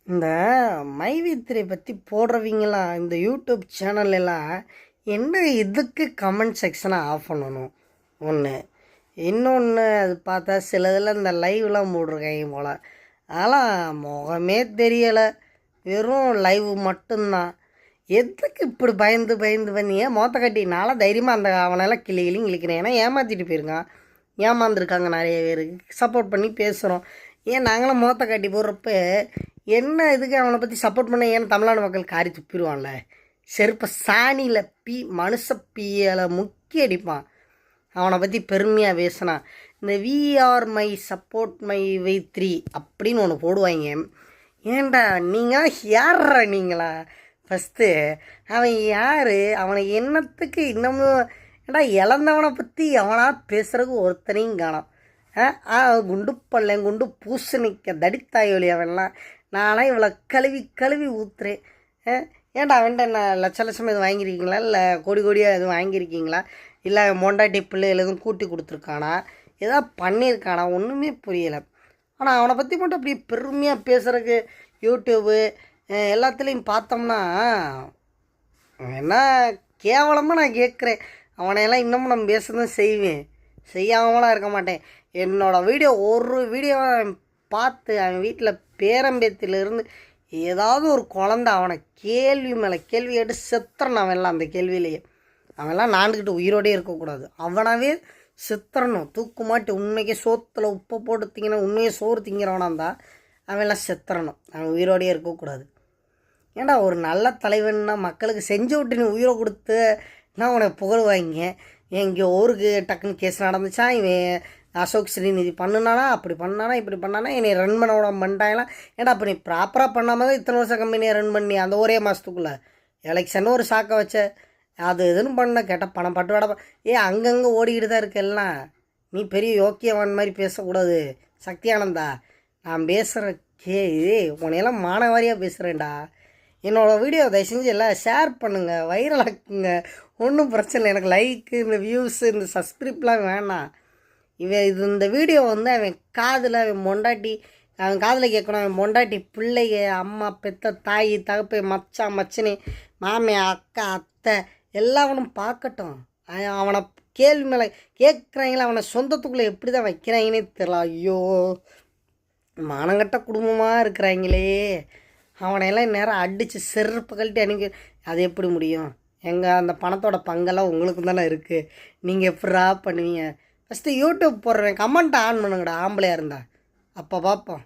இந்த மைவித்திரை பற்றி போடுறவங்களாம் இந்த யூடியூப் சேனல் எல்லாம் என்ன இதுக்கு கமெண்ட் செக்ஷனை ஆஃப் பண்ணணும் ஒன்று. இன்னொன்று அது பார்த்தா சிலதில் இந்த லைவ்லாம் போட்டிருக்காங்க போல். அதெல்லாம் முகமே தெரியலை, வெறும் லைவ் மட்டும்தான். எதுக்கு இப்படி பயந்து பயந்து வந்தீங்க? மொத்த கட்டினால தைரியமாக அந்த அவனெல்லாம் கிளிகளையும் கிளிக்கிறேன். ஏன்னா ஏமாற்றிட்டு போயிருக்கான், ஏமாந்துருக்காங்க நிறைய பேர். சப்போர்ட் பண்ணி பேசுகிறோம். ஏன் நாங்களாம் மொத்த கட்டி போடுறப்ப என்ன இதுக்கு அவனை பற்றி சப்போர்ட் பண்ண? ஏன்னா தமிழ்நாடு மக்கள் காரி துப்பிடுவான்ல, செருப்பை சாணியில் மனுஷ பீயலை முக்கி அடிப்பான். அவனை பற்றி பெருமையாக பேசினான். இந்த விஆர் மை சப்போர்ட் மை வை3 அப்படின்னு ஒன்று போடுவாங்க. ஏன்டா நீங்கள் யாரா? நீங்களா ஃபஸ்ட்டு அவன் யார்? அவனை என்னத்துக்கு இன்னமும் ஏன்டா இழந்தவனை பற்றி அவனா பேசுகிறதுக்கு ஒருத்தனையும் காணோம். குண்டு பள்ளம் குண்டு பூசணிக்க தடித்தாயொலி அவன்லாம். நான்லாம் இவ்வளோ கழுவி கழுவி ஊற்றுறேன். ஏன்டா அவன்கிட்ட என்ன லட்ச லட்சம் எதுவும் வாங்கியிருக்கீங்களா? இல்லை கோடி கோடியாக எதுவும் வாங்கியிருக்கீங்களா? இல்லை மொண்டாட்டி பிள்ளைகள் எதுவும் கூட்டி கொடுத்துருக்கானா? எதாவது பண்ணியிருக்கானா? ஒன்றுமே புரியலை. ஆனால் அவனை பற்றி மட்டும் அப்படி பெருமையாக பேசுகிறதுக்கு யூடியூப்பு எல்லாத்துலேயும் பார்த்தோம்னா என்ன கேவலமாக நான் கேட்குறேன். அவனையெல்லாம் இன்னமும் நம்ம பேசதான் செய்வேன், செய்யாமலாம் இருக்க மாட்டேன். என்னோடய வீடியோ ஒரு வீடியோ பார்த்து அவன் வீட்டில் பேரம்பேத்திலிருந்து ஏதாவது ஒரு குழந்த அவனை கேள்வி மேலே கேள்வி கேட்டு செத்துறணும். அவன்லாம் அந்த கேள்வியிலேயே அவன்லாம் நாண்டுக்கிட்டு உயிரோடே இருக்கக்கூடாது, அவனாவே செத்துறணும். தூக்கு மாட்டி உண்மைக்கே சோத்தில் உப்பை போட்டு திங்கினா உண்மையே சோறு திங்கிறவனா இருந்தால் அவன்லாம் செத்துறணும், அவன் உயிரோடையே இருக்கக்கூடாது. ஏன்டா ஒரு நல்ல தலைவன்னா மக்களுக்கு செஞ்சு விட்டு நீ உயிரை கொடுத்து நான் உனக்கு புகழ்வாங்க. இங்கே ஊருக்கு டக்குன்னு கேஸ் நடந்துச்சா, இவன் அசோக் ஸ்ரீநிதி பண்ணுனானா, அப்படி பண்ணானா, இப்படி பண்ணானா, என்னை ரன் பண்ண விட பண்ணிட்டாங்களாம். ஏன்னா அப்போ நீ ப்ராப்பராக பண்ணாமல் தான் இத்தனை வருஷம் கம்பெனியை ரன் பண்ணி அந்த ஒரே மாதத்துக்குள்ளே எலெக்ஷன் ஒரு சாக்கை வச்ச அது இதுன்னு பண்ண கேட்டால் பணம் பட்டு விட அங்கங்கே ஓடிக்கிட்டு தான் இருக்கு எல்லாம். நீ பெரிய யோக்கியவான் மாதிரி பேசக்கூடாது சக்தியானந்தா. நான் பேசுகிற உன்னையெல்லாம் மானவாரியாக பேசுகிறேன்டா. என்னோடய வீடியோ தயவு செஞ்சு எல்லாம் ஷேர் பண்ணுங்கள், வைரல் ஆக்குங்க. ஒன்றும் பிரச்சனை இல்லை, எனக்கு லைக்கு இந்த வியூஸு இந்த சப்ஸ்கிரிப்லாம் வேணாம். இந்த வீடியோ அவன் காதில் அவன் மொண்டாட்டி அவன் காதில் கேட்கணும். அவன் மொண்டாட்டி பிள்ளைங்க அம்மா பெத்த தாய் தகப்பை மச்சான் மச்சினி மாமே அக்கா அத்தை எல்லாவனும் பார்க்கட்டும். அவனை கேள்வி மேலே கேட்குறாங்களே, அவனை சொந்தத்துக்குள்ளே எப்படி தான் வைக்கிறாங்கன்னே தெரியல. ஐயோ மானங்கட்ட குடும்பமாக இருக்கிறாங்களே. அவனையெல்லாம் நேரம் அடித்து செருப்பு கழட்டி அன்றைக்கி அது எப்படி முடியும்? எங்கள் அந்த பணத்தோட பங்கெல்லாம் உங்களுக்கு தானே இருக்குது, நீங்கள் எப்படா பண்ணுவீங்க? ஃபஸ்ட்டு யூடியூப் போடுறேன் கமெண்ட் ஆன் பண்ணுங்கடா, ஆம்பளையாக இருந்தால் அப்போ பார்ப்போம்.